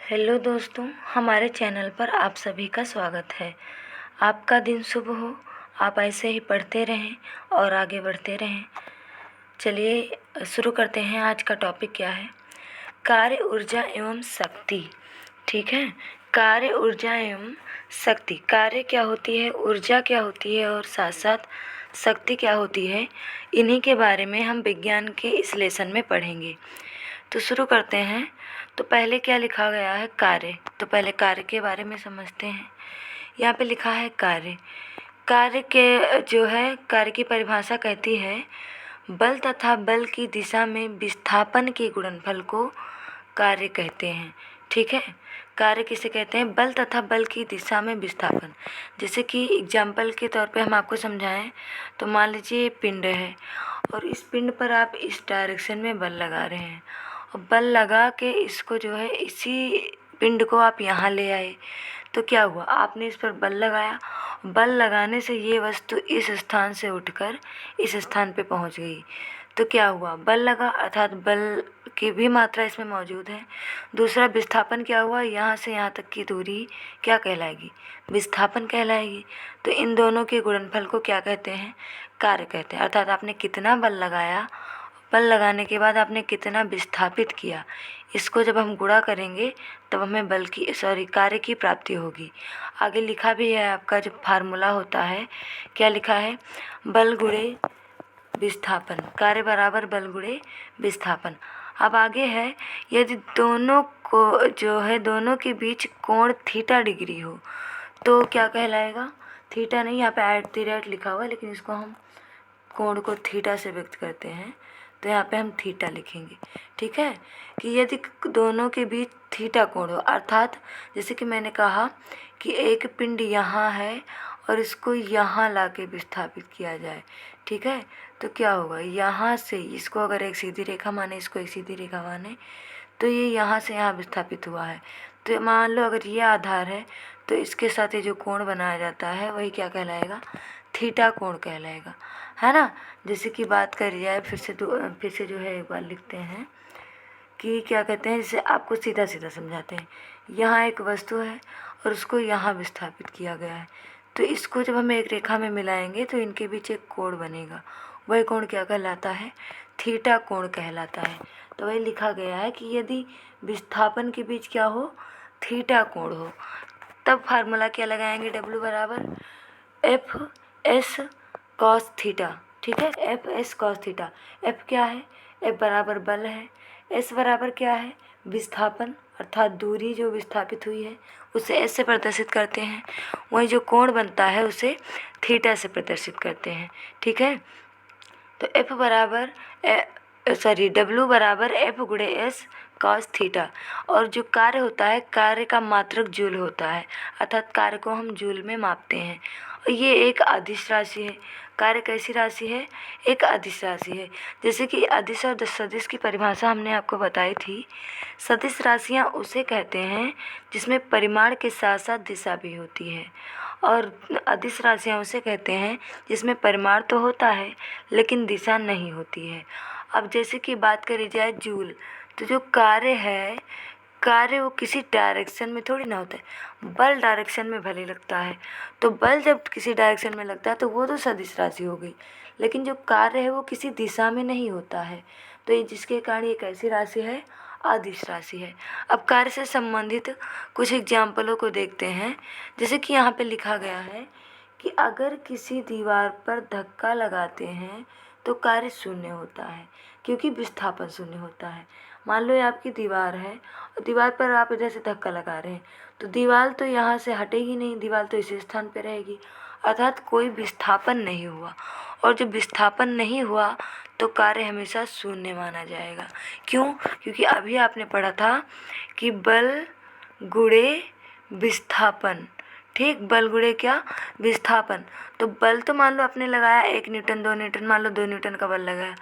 Hello दोस्तों, हमारे channel पर आप सभी का स्वागत है। आपका दिन शुभ हो। आप ऐसे ही पढ़ते रहें और आगे बढ़ते रहें। चलिए शुरू करते हैं। आज का टॉपिक क्या है? कार्य, ऊर्जा एवं शक्ति। ठीक है, कार्य, ऊर्जा एवं शक्ति। कार्य क्या होती है, ऊर्जा क्या होती है और साथ साथ शक्ति क्या होती है, इन्हीं के बारे में हम विज्ञान के इस लेसन में पढ़ेंगे। तो शुरू करते हैं। तो पहले क्या लिखा गया है? कार्य। तो पहले कार्य के बारे में समझते हैं। यहाँ पे लिखा है कार्य। कार्य के जो है, कार्य की परिभाषा कहती है बल तथा बल की दिशा में विस्थापन के गुणनफल को कार्य कहते हैं। ठीक है, कार्य किसे कहते हैं? बल तथा बल की दिशा में विस्थापन। जैसे कि एग्जाम्पल के तौर पे हम आपको समझाएं तो मान लीजिए पिंड है और इस पिंड पर आप इस डायरेक्शन में बल लगा रहे हैं और बल लगा के इसको जो है, इसी पिंड को आप यहाँ ले आए। तो क्या हुआ? आपने इस पर बल लगाया। बल लगाने से ये वस्तु इस स्थान से उठकर इस स्थान पे पहुँच गई। तो क्या हुआ? बल लगा अर्थात बल की भी मात्रा इसमें मौजूद है। दूसरा विस्थापन क्या हुआ? यहाँ से यहाँ तक की दूरी क्या कहलाएगी? विस्थापन कहलाएगी। तो इन दोनों के गुणनफल को क्या कहते हैं? कार्य कहते हैं। अर्थात आपने कितना बल लगाया, बल लगाने के बाद आपने कितना विस्थापित किया, इसको जब हम गुणा करेंगे तब हमें कार्य की प्राप्ति होगी। आगे लिखा भी है आपका जो फार्मूला होता है, क्या लिखा है? बल गुणे विस्थापन, कार्य बराबर बल गुणे विस्थापन। अब आगे है, यदि दोनों को जो है, दोनों के बीच कोण थीटा डिग्री हो तो क्या कहलाएगा? थीटा नहीं, यहाँ पे @ लिखा हुआ है, लेकिन इसको हम कोण को थीटा से व्यक्त करते हैं तो यहाँ पे हम थीटा लिखेंगे। ठीक है, कि यदि दोनों के बीच थीटा कोण हो, अर्थात जैसे कि मैंने कहा कि एक पिंड यहाँ है और इसको यहाँ लाके विस्थापित किया जाए। ठीक है, तो क्या होगा? यहाँ से इसको अगर एक सीधी रेखा माने, इसको एक सीधी रेखा माने, तो ये यहाँ से यहाँ विस्थापित हुआ है। तो मान लो अगर ये आधार है तो इसके साथ ये जो कोण बनाया जाता है वही क्या कहलाएगा? थीटा कोण कहलाएगा, है ना। जैसे कि बात करी जाए, फिर से जो है एक बार लिखते हैं कि क्या कहते हैं, जैसे आपको सीधा सीधा समझाते हैं। यहाँ एक वस्तु है और उसको यहाँ विस्थापित किया गया है। तो इसको जब हम एक रेखा में मिलाएंगे तो इनके बीच एक कोण बनेगा। वही कोण क्या कहलाता है? थीटा कोण कहलाता है। तो वही लिखा गया है कि यदि विस्थापन के बीच क्या हो? थीटा कोण हो। तब फार्मूला क्या लगाएंगे? W बराबर FS कॉस थीटा। ठीक है, FS कॉस थीटा। F क्या है? F बराबर बल है। S बराबर क्या है? विस्थापन, अर्थात दूरी जो विस्थापित हुई है उसे S से प्रदर्शित करते हैं। वही जो कोण बनता है उसे थीटा से प्रदर्शित करते हैं। ठीक है, तो W बराबर F गुणे S कॉस थीटा। और जो कार्य होता है, कार्य का मात्रक जूल होता है, अर्थात कार्य को हम जूल में मापते हैं। और ये एक अदिश राशि है। कार्य कैसी राशि है? एक अदिश राशि है। जैसे कि अदिश और सदिश की परिभाषा हमने आपको बताई थी। सदिश राशियाँ उसे कहते हैं जिसमें परिमाण के साथ साथ दिशा भी होती है, और अदिश राशियाँ उसे कहते हैं जिसमें परिमाण तो होता है लेकिन दिशा नहीं होती है। अब जैसे कि बात करी जाए जूल, तो जो कार्य है, कार्य वो किसी डायरेक्शन में थोड़ी ना होता है, बल डायरेक्शन में भले लगता है। तो बल जब किसी डायरेक्शन में लगता है तो वो तो सदिश राशि हो गई, लेकिन जो कार्य है वो किसी दिशा में नहीं होता है। तो ये जिसके कारण ये कैसी राशि है? अदिश राशि है। अब कार्य से संबंधित कुछ एग्जाम्पलों को देखते हैं। जैसे कि यहाँ पे लिखा गया है कि अगर किसी दीवार पर धक्का लगाते हैं तो कार्य शून्य होता है, क्योंकि विस्थापन शून्य होता है। मान लो ये आपकी दीवार है और दीवार पर आप इधर से धक्का लगा रहे हैं तो दीवार तो यहाँ से हटेगी नहीं, दीवार तो इसी स्थान पर रहेगी, अर्थात कोई विस्थापन नहीं हुआ। और जब विस्थापन नहीं हुआ तो कार्य हमेशा शून्य माना जाएगा। क्यों? क्योंकि अभी आपने पढ़ा था कि बल गुणे विस्थापन। ठीक, बल गुणे क्या? विस्थापन। तो बल तो मान लो आपने लगाया 1 न्यूटन, 2 न्यूटन, मान लो 2 न्यूटन का बल लगाया,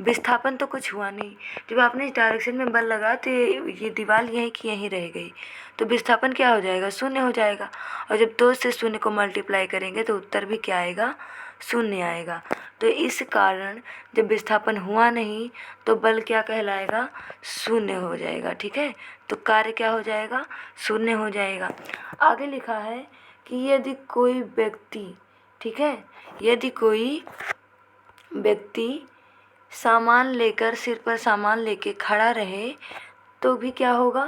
विस्थापन तो कुछ हुआ नहीं। जब आपने इस डायरेक्शन में बल लगाया तो ये दीवार यहीं की यहीं रह गई, तो विस्थापन क्या हो जाएगा? शून्य हो जाएगा। और जब 2 से शून्य को मल्टीप्लाई करेंगे तो उत्तर भी क्या आएगा? शून्य आएगा। तो इस कारण जब विस्थापन हुआ नहीं तो बल क्या कहलाएगा, शून्य हो जाएगा। ठीक है, तो कार्य क्या हो जाएगा, शून्य हो जाएगा। आगे लिखा है कि यदि कोई व्यक्ति, ठीक है, यदि कोई व्यक्ति सामान लेकर, सिर पर सामान लेके खड़ा रहे तो भी क्या होगा,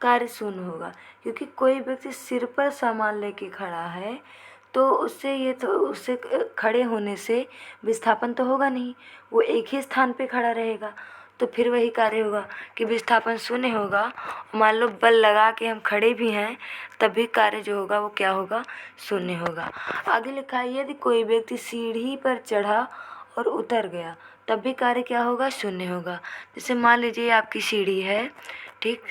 कार्य शून्य होगा। क्योंकि कोई व्यक्ति सिर पर सामान लेके खड़ा है तो उससे खड़े होने से विस्थापन तो होगा नहीं, वो एक ही स्थान पे खड़ा रहेगा। तो फिर वही कार्य होगा कि विस्थापन शून्य होगा। मान लो बल लगा के हम खड़े भी हैं तब भी कार्य जो होगा वो क्या होगा, शून्य होगा। आगे लिखा है यदि कोई व्यक्ति सीढ़ी पर चढ़ा और उतर गया तब भी कार्य क्या होगा, शून्य होगा। जैसे मान लीजिए आपकी सीढ़ी है, ठीक,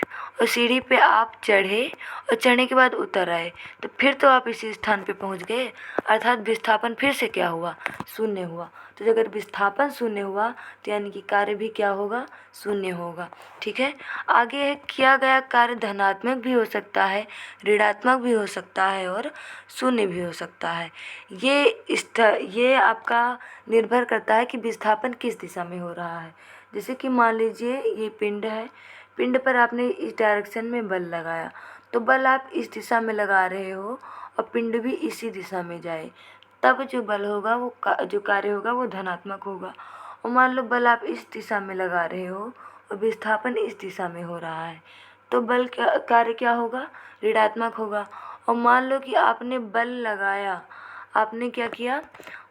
और सीढ़ी पे आप चढ़े और चढ़ने के बाद उतर आए तो फिर तो आप इसी स्थान पे पहुंच गए, अर्थात विस्थापन फिर से क्या हुआ, शून्य हुआ। तो अगर विस्थापन शून्य हुआ तो यानी कि कार्य भी क्या होगा, शून्य होगा। ठीक है, आगे है किया गया कार्य धनात्मक भी हो सकता है, ऋणात्मक भी हो सकता है और शून्य भी हो सकता है। ये आपका निर्भर करता है कि विस्थापन किस दिशा में हो रहा है। जैसे कि मान लीजिए ये पिंड है, पिंड पर आपने इस डायरेक्शन में बल लगाया तो बल आप इस दिशा में लगा रहे हो और पिंड भी इसी दिशा में जाए, तब जो बल होगा वो जो कार्य होगा वो धनात्मक होगा। और मान लो बल आप इस दिशा में लगा रहे हो और विस्थापन इस दिशा में हो रहा है तो बल क्या, कार्य क्या होगा, ऋणात्मक होगा। और मान लो कि आपने बल लगाया, आपने क्या किया,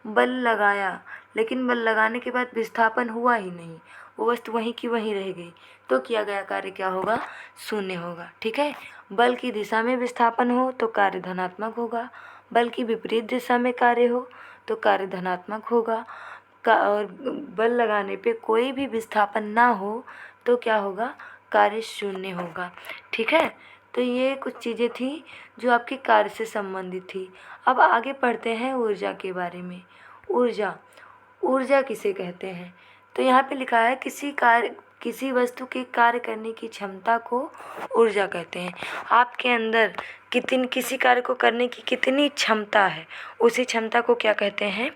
बल लगाया, लेकिन बल लगाने के बाद विस्थापन हुआ ही नहीं, वो वस्तु वहीं की वहीं रह गई, तो किया गया कार्य क्या होगा, शून्य होगा। ठीक है, बल की दिशा में विस्थापन हो तो कार्य धनात्मक होगा, बल की विपरीत दिशा में कार्य हो तो कार्य धनात्मक होगा, और बल लगाने पे कोई भी विस्थापन ना हो तो क्या होगा, कार्य शून्य होगा। ठीक है, तो ये कुछ चीज़ें थी जो आपके कार्य से संबंधित थी। अब आगे पढ़ते हैं ऊर्जा के बारे में। ऊर्जा किसे कहते हैं, तो यहाँ पे लिखा है किसी वस्तु के कार्य करने की क्षमता को ऊर्जा कहते हैं। आपके अंदर किसी कार्य को करने की कितनी क्षमता है, उसी क्षमता को क्या कहते हैं,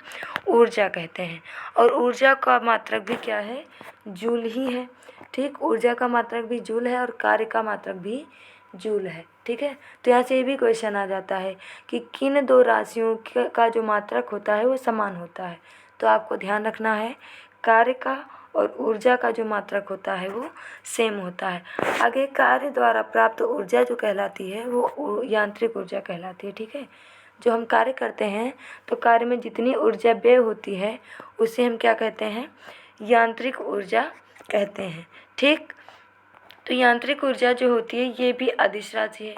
ऊर्जा कहते हैं। और ऊर्जा का मात्रक भी क्या है, जूल ही है। ठीक, ऊर्जा का मात्रक भी जूल है और कार्य का मात्रक भी जूल है। ठीक है, तो यहाँ से ये भी क्वेश्चन आ जाता है कि किन दो राशियों का जो मात्रक होता है वो समान होता है। तो आपको ध्यान रखना है कार्य का और ऊर्जा का जो मात्रक होता है वो सेम होता है। आगे कार्य द्वारा प्राप्त ऊर्जा जो कहलाती है वो यांत्रिक ऊर्जा कहलाती है। ठीक है, जो हम कार्य करते हैं तो कार्य में जितनी ऊर्जा व्यय होती है उसे हम क्या कहते हैं, यांत्रिक ऊर्जा कहते हैं। ठीक, तो यांत्रिक ऊर्जा जो होती है ये भी अदिश राशि है।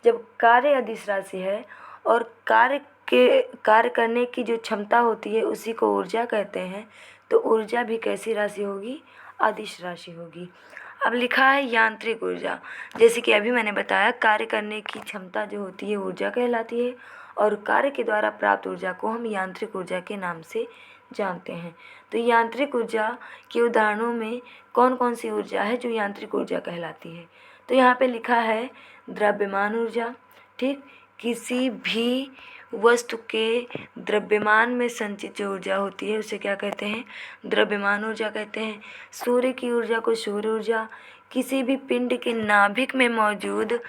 जब कार्य अदिश राशि है और कार्य करने की जो क्षमता होती है उसी को ऊर्जा कहते हैं, तो ऊर्जा भी कैसी राशि होगी, अदिश राशि होगी। अब लिखा है यांत्रिक ऊर्जा, जैसे कि अभी मैंने बताया कार्य करने की क्षमता जो होती है ऊर्जा कहलाती है और कार्य के द्वारा प्राप्त ऊर्जा को हम यांत्रिक ऊर्जा के नाम से जानते हैं। तो यांत्रिक ऊर्जा के उदाहरणों में कौन कौन सी ऊर्जा है जो यांत्रिक ऊर्जा कहलाती है, तो यहाँ पे लिखा है द्रव्यमान ऊर्जा। ठीक, किसी भी वस्तु के द्रव्यमान में संचित जो ऊर्जा होती है उसे क्या कहते हैं, द्रव्यमान ऊर्जा कहते हैं। सूर्य की ऊर्जा को सौर ऊर्जा, किसी भी पिंड के नाभिक में मौजूद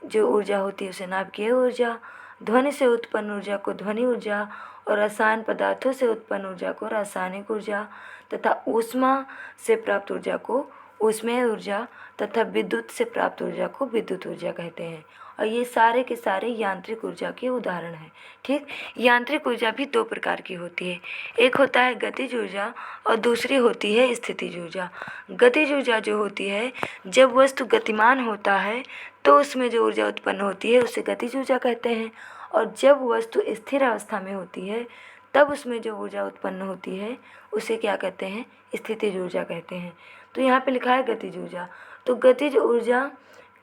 जो ऊर्जा होती है उसे नाभिकीय ऊर्जा, ध्वनि से उत्पन्न ऊर्जा को ध्वनि ऊर्जा और रसायन पदार्थों से उत्पन्न ऊर्जा को रासायनिक ऊर्जा तथा ऊष्मा से प्राप्त ऊर्जा को ऊष्मीय ऊर्जा तथा विद्युत से प्राप्त ऊर्जा को विद्युत ऊर्जा कहते हैं। और ये सारे के सारे यांत्रिक ऊर्जा के उदाहरण हैं। ठीक, यांत्रिक ऊर्जा भी दो प्रकार की होती है, एक होता है गतिज ऊर्जा और दूसरी होती है स्थितिज ऊर्जा। गतिज ऊर्जा जो होती है जब वस्तु गतिमान होता है तो उसमें जो ऊर्जा उत्पन्न होती है उसे गतिज ऊर्जा कहते हैं, और जब वस्तु स्थिर अवस्था में होती है तब उसमें जो ऊर्जा उत्पन्न होती है उसे क्या कहते हैं, स्थितिज ऊर्जा कहते हैं। तो यहाँ पे लिखा है गतिज ऊर्जा, तो गतिज ऊर्जा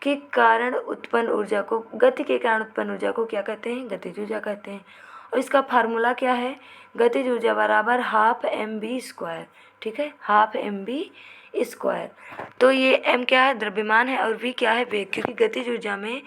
के कारण उत्पन्न ऊर्जा को, गति के कारण उत्पन्न ऊर्जा को क्या कहते हैं, गतिज ऊर्जा कहते हैं। और इसका फार्मूला क्या है, गतिज ऊर्जा बराबर हाफ mv²। ठीक है, हाफ mv²। तो ये m क्या है, द्रव्यमान है, और v क्या है, वेग, क्योंकि गतिज ऊर्जा में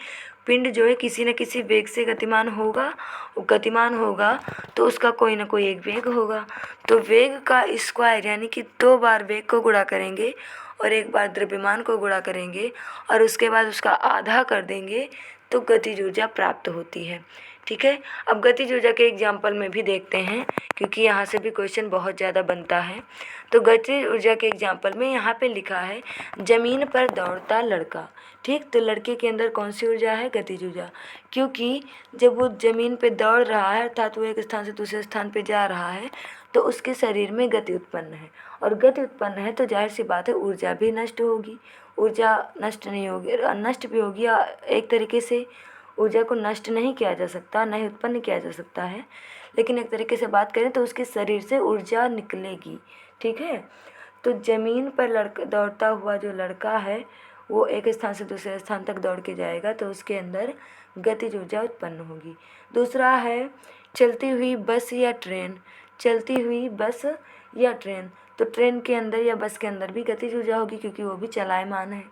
पिंड जो है किसी न किसी वेग से गतिमान होगा, वो गतिमान होगा तो उसका कोई ना कोई एक वेग होगा। तो वेग का स्क्वायर यानी कि 2 बार वेग को गुणा करेंगे और 1 बार द्रव्यमान को गुणा करेंगे और उसके बाद उसका आधा कर देंगे तो गतिज ऊर्जा प्राप्त होती है। ठीक है, अब गतिज ऊर्जा के एग्जाम्पल में भी देखते हैं क्योंकि यहाँ से भी क्वेश्चन बहुत ज़्यादा बनता है। तो गतिज ऊर्जा के एग्जाम्पल में यहाँ पे लिखा है ज़मीन पर दौड़ता लड़का। ठीक, तो लड़के के अंदर कौन सी ऊर्जा है? गतिज ऊर्जा, क्योंकि जब वो ज़मीन पे दौड़ रहा है अर्थात वो एक स्थान से दूसरे स्थान पे जा रहा है तो उसके शरीर में गति उत्पन्न है, और गति उत्पन्न है तो जाहिर सी बात है ऊर्जा भी नष्ट होगी। ऊर्जा नष्ट नहीं होगी, नष्ट भी होगी, या एक तरीके से ऊर्जा को नष्ट नहीं किया जा सकता, न ही उत्पन्न किया जा सकता है, लेकिन एक तरीके से बात करें तो उसके शरीर से ऊर्जा निकलेगी। ठीक है, तो ज़मीन पर दौड़ता हुआ जो लड़का है वो एक स्थान से दूसरे स्थान तक दौड़ के जाएगा तो उसके अंदर गतिज ऊर्जा उत्पन्न होगी। दूसरा है चलती हुई बस या ट्रेन। चलती हुई बस या ट्रेन, तो ट्रेन के अंदर या बस के अंदर भी गतिज ऊर्जा होगी क्योंकि वो भी चलायमान है।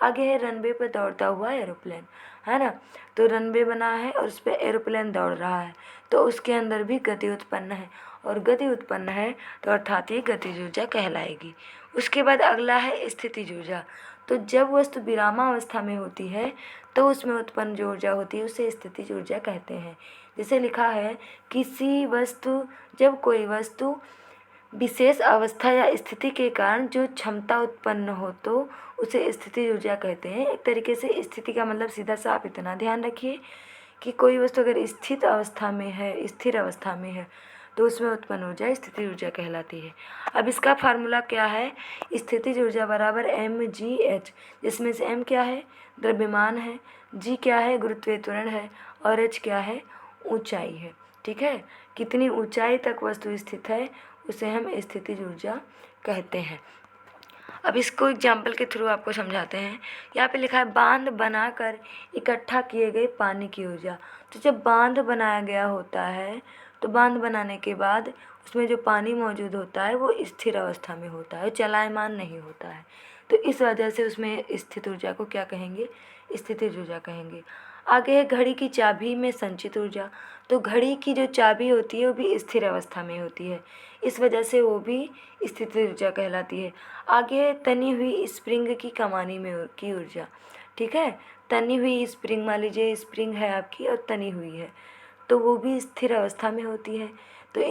आगे है रनवे पर दौड़ता हुआ एरोप्लेन, है ना। तो रनवे बना है और उस पर एरोप्लेन दौड़ रहा है तो उसके अंदर भी गति उत्पन्न है, और गति उत्पन्न है तो अर्थात ये गतिज ऊर्जा कहलाएगी। उसके बाद अगला है स्थितिज ऊर्जा। तो जब वस्तु विरामावस्था में होती है तो उसमें उत्पन्न जो ऊर्जा होती है उसे स्थितिज ऊर्जा कहते हैं। जैसे लिखा है जब कोई वस्तु विशेष अवस्था या स्थिति के कारण जो क्षमता उत्पन्न हो तो उसे स्थितिज ऊर्जा कहते हैं। एक तरीके से स्थिति का मतलब सीधा सा आप इतना ध्यान रखिए कि कोई वस्तु अगर स्थिर अवस्था में है तो उसमें उत्पन्न ऊर्जा स्थितिज ऊर्जा कहलाती है। अब इसका फार्मूला क्या है? स्थितिज ऊर्जा बराबर mgh, जिसमें से m क्या है? द्रव्यमान है, g क्या है? गुरुत्वीय त्वरण है, और h क्या है? ऊंचाई है। ठीक है, कितनी ऊंचाई तक वस्तु स्थित है उसे हम स्थितिज ऊर्जा कहते हैं। अब इसको एग्जाम्पल के थ्रू आपको समझाते हैं। यहाँ पे लिखा है बांध बनाकर इकट्ठा किए गए पानी की ऊर्जा। तो जब बांध बनाया गया होता है तो बांध बनाने के बाद उसमें जो पानी मौजूद होता है वो स्थिर अवस्था में होता है, चलायमान नहीं होता है, तो इस वजह से उसमें स्थित ऊर्जा को क्या कहेंगे? स्थितिज ऊर्जा कहेंगे। आगे है घड़ी की चाबी में संचित ऊर्जा। तो घड़ी की जो चाबी होती है वो भी स्थिर अवस्था में होती है, इस वजह से वो भी स्थितिज ऊर्जा कहलाती है। आगे है तनी हुई स्प्रिंग की कमानी में की ऊर्जा। ठीक है, तनी हुई स्प्रिंग, मान लीजिए स्प्रिंग है आपकी और तनी हुई है तो वो भी स्थिर अवस्था में होती है, तो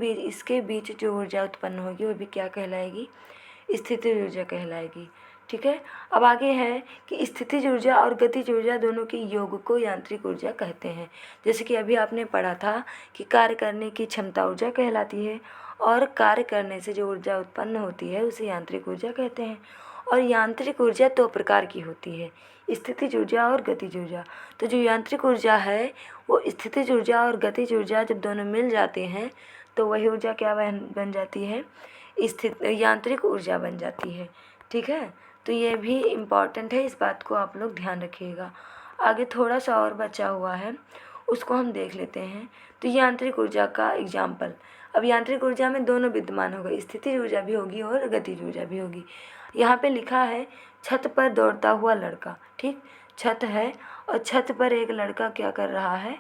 इसके बीच जो ऊर्जा उत्पन्न होगी वो भी क्या कहलाएगी? स्थितिज ऊर्जा कहलाएगी। ठीक है, अब आगे है कि स्थितिज ऊर्जा और गतिज ऊर्जा दोनों के योग को यांत्रिक ऊर्जा कहते हैं। जैसे कि अभी आपने पढ़ा था कि कार्य करने की क्षमता ऊर्जा कहलाती है और कार्य करने से जो ऊर्जा उत्पन्न होती है उसे यांत्रिक ऊर्जा कहते हैं। और यांत्रिक ऊर्जा 2 प्रकार की होती है, स्थितिज ऊर्जा और गतिज ऊर्जा। तो जो यांत्रिक ऊर्जा है वो स्थितिज ऊर्जा और गतिज ऊर्जा जब दोनों मिल जाते हैं तो वही ऊर्जा क्या बन जाती है? यांत्रिक ऊर्जा बन जाती है। ठीक है, तो ये भी इम्पॉर्टेंट है, इस बात को आप लोग ध्यान रखिएगा। आगे थोड़ा सा और बचा हुआ है उसको हम देख लेते हैं। तो यांत्रिक ऊर्जा का एग्जाम्पल, अब यांत्रिक ऊर्जा में दोनों विद्यमान होगा, स्थितिज ऊर्जा भी होगी और गतिज ऊर्जा भी होगी। यहाँ पे लिखा है छत पर दौड़ता हुआ लड़का। ठीक, छत है और छत पर एक लड़का क्या कर रहा है?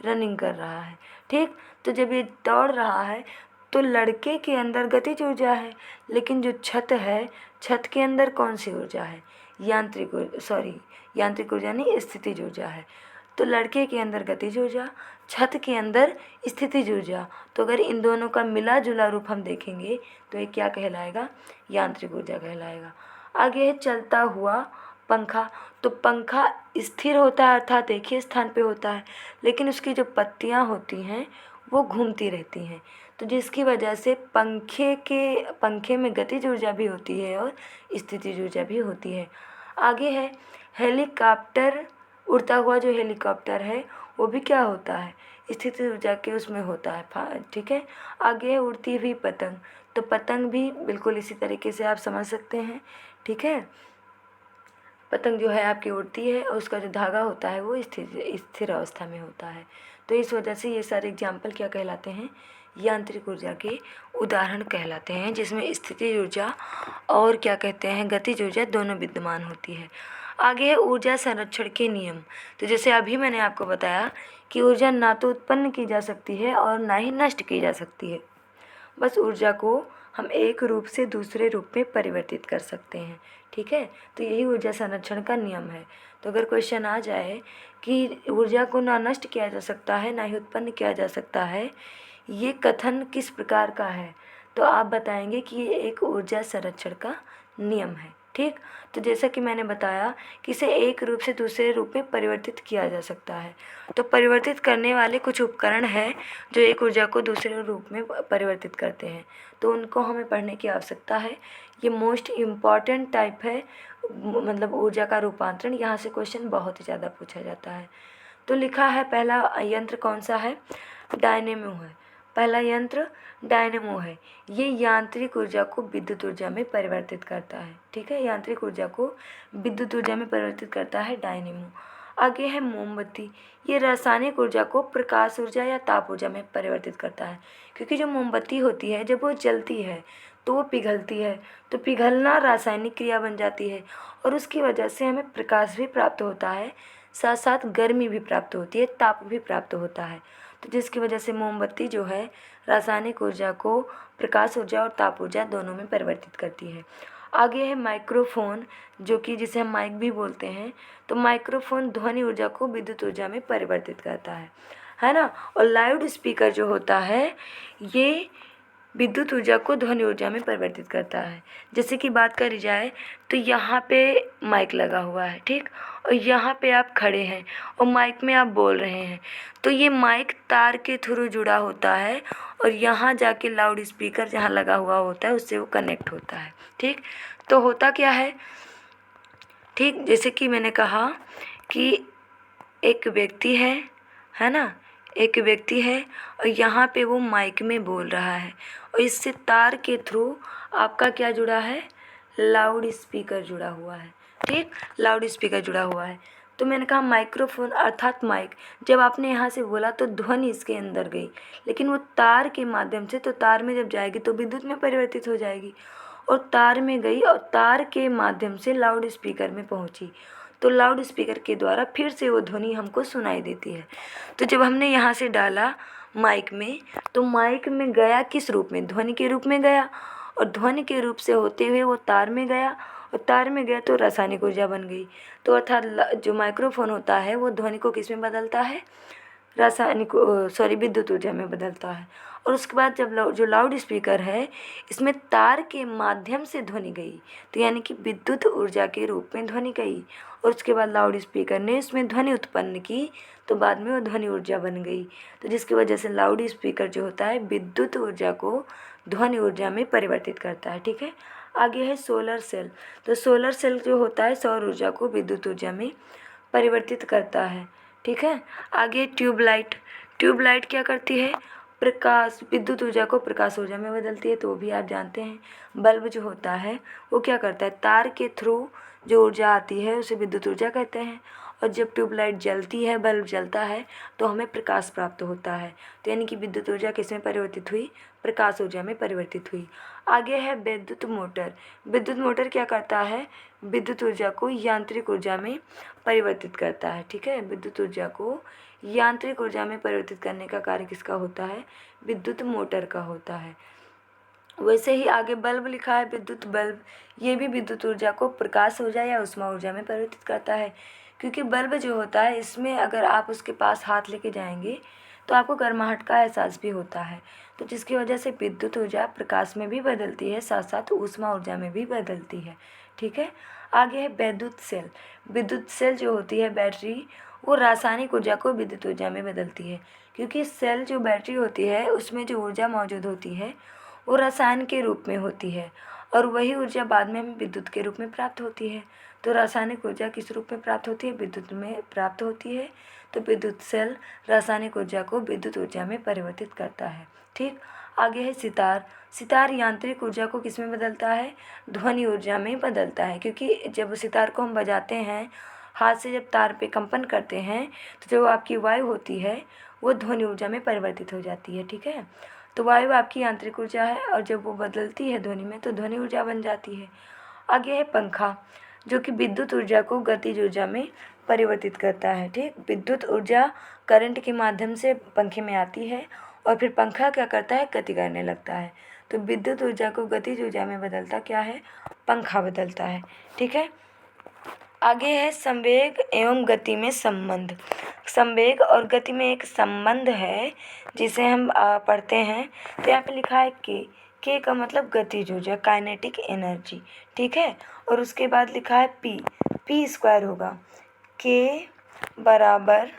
रनिंग कर रहा है। ठीक, तो जब ये दौड़ रहा है तो लड़के के अंदर गतिज ऊर्जा है, लेकिन जो छत है छत के अंदर कौन सी ऊर्जा है? यांत्रिक ऊर्जा नहीं, स्थितिज ऊर्जा है। तो लड़के के अंदर गतिज ऊर्जा, छत के अंदर स्थितिज ऊर्जा, तो अगर इन दोनों का मिला जुला रूप हम देखेंगे तो ये क्या कहलाएगा? यांत्रिक ऊर्जा कहलाएगा। आगे है चलता हुआ पंखा। तो पंखा स्थिर होता है अर्थात एक ही स्थान पे होता है, लेकिन उसकी जो पत्तियाँ होती हैं वो घूमती रहती हैं, तो जिसकी वजह से पंखे में गतिज ऊर्जा भी होती है और स्थितिज ऊर्जा भी होती है। आगे है हेलीकॉप्टर। उड़ता हुआ जो हेलीकॉप्टर है वो भी क्या होता है? स्थितिज ऊर्जा के उसमें होता है। ठीक है, आगे है उड़ती हुई पतंग। तो पतंग भी बिल्कुल इसी तरीके से आप समझ सकते हैं। ठीक है, पतंग जो है आपकी उड़ती है और उसका जो धागा होता है वो स्थिर अवस्था में होता है। तो इस वजह से ये सारे एग्जाम्पल क्या कहलाते हैं? यांत्रिक ऊर्जा के उदाहरण कहलाते हैं, जिसमें स्थितिज ऊर्जा और क्या कहते हैं? गतिज ऊर्जा दोनों विद्यमान होती है। आगे है ऊर्जा संरक्षण के नियम। तो जैसे अभी मैंने आपको बताया कि ऊर्जा ना तो उत्पन्न की जा सकती है और ना ही नष्ट की जा सकती है, बस ऊर्जा को हम एक रूप से दूसरे रूप में परिवर्तित कर सकते हैं। ठीक है, तो यही ऊर्जा संरक्षण का नियम है। तो अगर क्वेश्चन आ जाए कि ऊर्जा को ना नष्ट किया जा सकता है ना ही उत्पन्न किया जा सकता है, ये कथन किस प्रकार का है, तो आप बताएंगे कि ये एक ऊर्जा संरक्षण का नियम है। ठीक, तो जैसा कि मैंने बताया कि इसे एक रूप से दूसरे रूप में परिवर्तित किया जा सकता है। तो परिवर्तित करने वाले कुछ उपकरण हैं जो एक ऊर्जा को दूसरे रूप में परिवर्तित करते हैं, तो उनको हमें पढ़ने की आवश्यकता है। ये मोस्ट इम्पॉर्टेंट टाइप है, मतलब ऊर्जा का रूपांतरण। यहाँ से क्वेश्चन बहुत ही ज़्यादा पूछा जाता है। तो लिखा है पहला यंत्र कौन सा है, डायनेमो है। पहला यंत्र डायनेमो है। ये यांत्रिक ऊर्जा को विद्युत ऊर्जा में परिवर्तित करता है। ठीक है, यांत्रिक ऊर्जा को विद्युत ऊर्जा में परिवर्तित करता है डायनेमो। आगे है मोमबत्ती। ये रासायनिक ऊर्जा को प्रकाश ऊर्जा या ताप ऊर्जा में परिवर्तित करता है, क्योंकि जो मोमबत्ती होती है जब वो जलती है तो वो पिघलती है, तो पिघलना रासायनिक क्रिया बन जाती है और उसकी वजह से हमें प्रकाश भी प्राप्त होता है, साथ साथ गर्मी भी प्राप्त होती है, ताप भी प्राप्त होता है। तो जिसकी वजह से मोमबत्ती जो है रासायनिक ऊर्जा को प्रकाश ऊर्जा और ताप ऊर्जा दोनों में परिवर्तित करती है। आगे है माइक्रोफोन, जो कि जिसे हम माइक भी बोलते हैं। तो माइक्रोफोन ध्वनि ऊर्जा को विद्युत ऊर्जा में परिवर्तित करता है ना। और लाउड स्पीकर जो होता है ये विद्युत ऊर्जा को ध्वनि ऊर्जा में परिवर्तित करता है। जैसे कि बात करी जाए तो यहाँ पे माइक लगा हुआ है, ठीक, और यहाँ पे आप खड़े हैं और माइक में आप बोल रहे हैं, तो ये माइक तार के थ्रू जुड़ा होता है और यहाँ जाके लाउड स्पीकर जहाँ लगा हुआ होता है उससे वो कनेक्ट होता है। ठीक, तो होता क्या है, ठीक, जैसे कि मैंने कहा कि एक व्यक्ति है ना, एक व्यक्ति है और यहाँ पे वो माइक में बोल रहा है और इससे तार के थ्रू आपका क्या जुड़ा है, लाउड स्पीकर जुड़ा हुआ है। ठीक, लाउड स्पीकर जुड़ा हुआ है। तो मैंने कहा माइक्रोफोन अर्थात माइक, जब आपने यहाँ से बोला तो ध्वनि इसके अंदर गई, लेकिन वो तार के माध्यम से, तो तार में जब जाएगी तो विद्युत में परिवर्तित हो जाएगी और तार में गई और तार के माध्यम से लाउड स्पीकर में पहुँची, तो लाउड स्पीकर के द्वारा फिर से वो ध्वनि हमको सुनाई देती है। तो जब हमने यहाँ से डाला माइक में, तो माइक में गया किस रूप में, ध्वनि के रूप में गया और ध्वनि के रूप से होते हुए वो तार में गया और तार में गया तो रासायनिक ऊर्जा बन गई। तो अर्थात जो माइक्रोफोन होता है वो ध्वनि को किस में बदलता है, रासायनिक विद्युत ऊर्जा में बदलता है। और उसके बाद जब जो लाउड स्पीकर है इसमें तार के माध्यम से ध्वनि गई, तो यानी कि विद्युत ऊर्जा के रूप में ध्वनि गई और उसके बाद लाउड स्पीकर ने इसमें ध्वनि उत्पन्न की, तो बाद में वो ध्वनि ऊर्जा बन गई। तो जिसकी वजह से लाउड स्पीकर जो होता है विद्युत ऊर्जा को ध्वनि ऊर्जा में परिवर्तित करता है। ठीक है, आगे है सोलर सेल। तो सोलर सेल जो होता है सौर ऊर्जा को विद्युत ऊर्जा में परिवर्तित करता है। ठीक है, आगे ट्यूबलाइट। ट्यूबलाइट क्या करती है, प्रकाश, विद्युत ऊर्जा को प्रकाश ऊर्जा में बदलती है, तो वो भी आप जानते हैं। बल्ब जो होता है वो क्या करता है, तार के थ्रू जो ऊर्जा आती है उसे विद्युत ऊर्जा कहते हैं और जब ट्यूबलाइट जलती है, बल्ब जलता है, तो हमें प्रकाश प्राप्त होता है। तो यानी कि विद्युत ऊर्जा किस में परिवर्तित हुई, प्रकाश ऊर्जा में परिवर्तित हुई। आगे है विद्युत मोटर। विद्युत मोटर क्या करता है, विद्युत ऊर्जा को यांत्रिक ऊर्जा में परिवर्तित करता है। ठीक है, विद्युत ऊर्जा को यांत्रिक ऊर्जा में परिवर्तित करने का कार्य किसका होता है, विद्युत मोटर का होता है। वैसे ही आगे बल्ब लिखा है, विद्युत बल्ब, ये भी विद्युत ऊर्जा को प्रकाश ऊर्जा या ऊष्मा ऊर्जा में परिवर्तित करता है, क्योंकि बल्ब जो होता है इसमें अगर आप उसके पास हाथ लेके जाएंगे तो आपको गर्माहट का एहसास भी होता है, तो जिसकी वजह से विद्युत ऊर्जा प्रकाश में भी बदलती है, साथ साथ ऊष्मा ऊर्जा में भी बदलती है। ठीक है, आगे है विद्युत सेल। विद्युत सेल जो होती है बैटरी, वो रासायनिक ऊर्जा को विद्युत ऊर्जा में बदलती है, क्योंकि सेल जो बैटरी होती है उसमें जो ऊर्जा मौजूद होती है वो रसायन के रूप में होती है और वही ऊर्जा बाद में हमें विद्युत के रूप में प्राप्त होती है। तो रासायनिक ऊर्जा किस रूप में प्राप्त होती है, विद्युत में प्राप्त होती है। तो विद्युत सेल रासायनिक ऊर्जा को विद्युत ऊर्जा में परिवर्तित करता है। ठीक, आगे है सितार। सितार यांत्रिक ऊर्जा को किस में बदलता है, ध्वनि ऊर्जा में बदलता है, क्योंकि जब सितार को हम बजाते हैं, हाथ से जब तार पे कंपन करते हैं, तो जो आपकी वायु होती है वो ध्वनि ऊर्जा में परिवर्तित हो जाती है। ठीक है, तो वायु आपकी यांत्रिक ऊर्जा है और जब वो बदलती है ध्वनि में तो ध्वनि ऊर्जा बन जाती है। आगे है पंखा। जो कि विद्युत ऊर्जा को गतिज ऊर्जा में परिवर्तित करता है। ठीक, विद्युत ऊर्जा करंट के माध्यम से पंखे में आती है और फिर पंखा क्या करता है, गति करने लगता है। तो विद्युत ऊर्जा को गतिज ऊर्जा में बदलता क्या है, पंखा बदलता है। ठीक है, आगे है संवेग एवं गति में संबंध। संवेग और गति में एक संबंध है जिसे हम पढ़ते हैं। तो यहाँ पे लिखा है के का मतलब गतिज ऊर्जा, काइनेटिक एनर्जी। ठीक है, और उसके बाद लिखा है पी स्क्वायर होगा के बराबर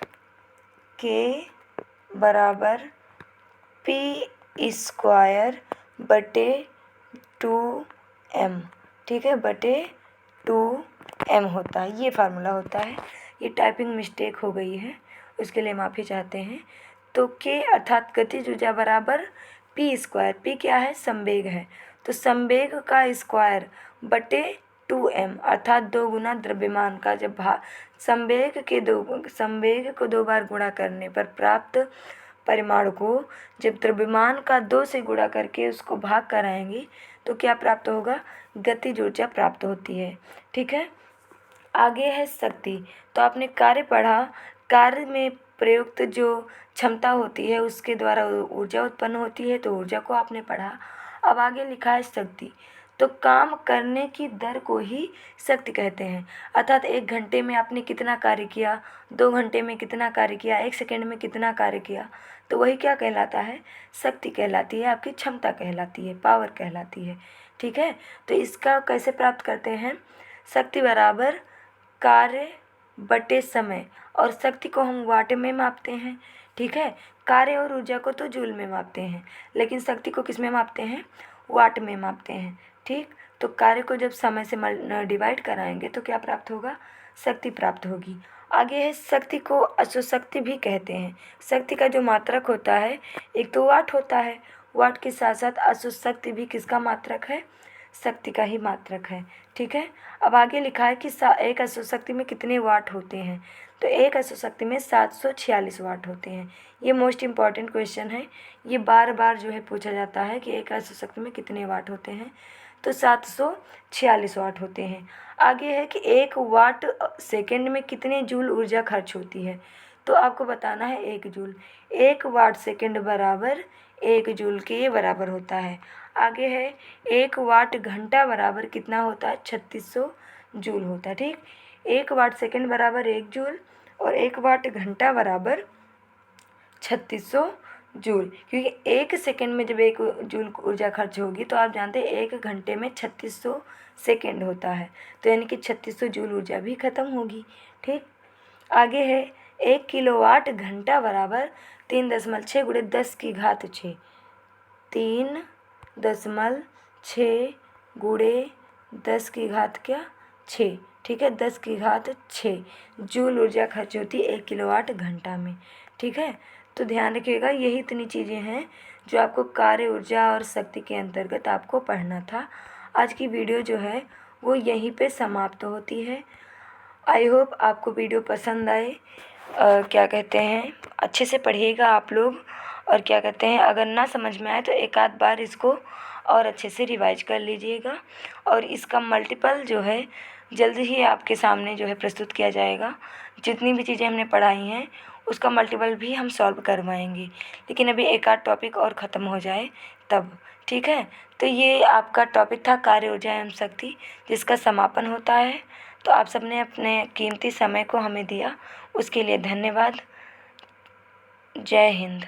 पी स्क्वायर बटे 2m। ठीक है, बटे 2m होता है, ये फार्मूला होता है। ये टाइपिंग मिस्टेक हो गई है, उसके लिए माफ़ी चाहते हैं। तो के अर्थात गतिज ऊर्जा बराबर पी स्क्वायर, पी क्या है, संवेग है, तो संवेग का स्क्वायर बटे 2m अर्थात 2 गुना द्रव्यमान का। जब संवेग को 2 बार गुणा करने पर प्राप्त परिमाण को जब द्रव्यमान का 2 से गुणा करके उसको भाग कराएंगे तो क्या प्राप्त होगा, गतिज ऊर्जा प्राप्त होती है। ठीक है, आगे है शक्ति। तो आपने कार्य पढ़ा, कार्य में प्रयुक्त जो क्षमता होती है उसके द्वारा ऊर्जा उत्पन्न होती है, तो ऊर्जा को आपने पढ़ा। अब आगे लिखा है शक्ति। तो काम करने की दर को ही शक्ति कहते हैं, अर्थात 1 घंटे में आपने कितना कार्य किया, 2 घंटे में कितना कार्य किया, 1 सेकंड में कितना कार्य किया, तो वही क्या कहलाता है, शक्ति कहलाती है, आपकी क्षमता कहलाती है, पावर कहलाती है। ठीक है, तो इसका कैसे प्राप्त करते हैं, शक्ति बराबर कार्य बटे समय, और शक्ति को हम वाट में मापते हैं। ठीक है, कार्य और ऊर्जा को तो जूल में मापते हैं, लेकिन शक्ति को किस में मापते हैं, वाट में मापते हैं। ठीक, तो कार्य को जब समय से डिवाइड कराएंगे तो क्या प्राप्त होगा, शक्ति प्राप्त होगी। आगे है शक्ति को अश्वशक्ति भी कहते हैं। शक्ति का जो मात्रक होता है, एक तो वाट होता है, वाट के साथ साथ अश्वशक्ति भी किसका मात्रक है, शक्ति का ही मात्रक है। ठीक है, अब आगे लिखा है कि एक अश्वशक्ति में कितने वाट होते हैं, तो एक अश्वशक्ति में 746 वाट होते हैं। ये मोस्ट इम्पॉर्टेंट क्वेश्चन है, ये बार बार जो है पूछा जाता है कि एक अश्वशक्ति में कितने वाट होते हैं, तो 746 वाट होते हैं। आगे है कि 1 वाट सेकेंड में कितने जूल ऊर्जा खर्च होती है, तो आपको बताना है 1 जूल। 1 वाट सेकेंड बराबर 1 जूल के बराबर होता है। आगे है 1 वाट घंटा बराबर कितना होता है, 3600 जूल होता है। ठीक, 1 वाट सेकेंड बराबर 1 जूल और 1 वाट घंटा बराबर 3600 जूल, क्योंकि 1 सेकेंड में जब 1 जूल ऊर्जा खर्च होगी तो आप जानते हैं 1 घंटे में 3600 सेकेंड होता है, तो यानी कि 3600 जूल ऊर्जा भी खत्म होगी। ठीक, आगे है 1 किलोवाट घंटा बराबर 3.6 गुणे 10 की घात 6, 3.6 गुणे 10 की घात क्या 6। ठीक है, 10 की घात 6 जूल ऊर्जा खर्च होती है 1 किलोवाट घंटा में। ठीक है, तो ध्यान रखिएगा, यही इतनी चीज़ें हैं जो आपको कार्य ऊर्जा और शक्ति के अंतर्गत आपको पढ़ना था। आज की वीडियो जो है वो यहीं पे समाप्त होती है। आई होप आपको वीडियो पसंद आए। क्या कहते हैं, अच्छे से पढ़िएगा आप लोग, और क्या कहते हैं, अगर ना समझ में आए तो एक आध बार इसको और अच्छे से रिवाइज कर लीजिएगा, और इसका मल्टीपल जो है जल्दी ही आपके सामने जो है प्रस्तुत किया जाएगा। जितनी भी चीज़ें हमने पढ़ाई हैं उसका मल्टीपल भी हम सॉल्व करवाएंगे, लेकिन अभी एक आध टॉपिक और ख़त्म हो जाए तब। ठीक है, तो ये आपका टॉपिक था कार्य ऊर्जा एवं शक्ति, जिसका समापन होता है। तो आप सबने अपने कीमती समय को हमें दिया, उसके लिए धन्यवाद। जय हिंद।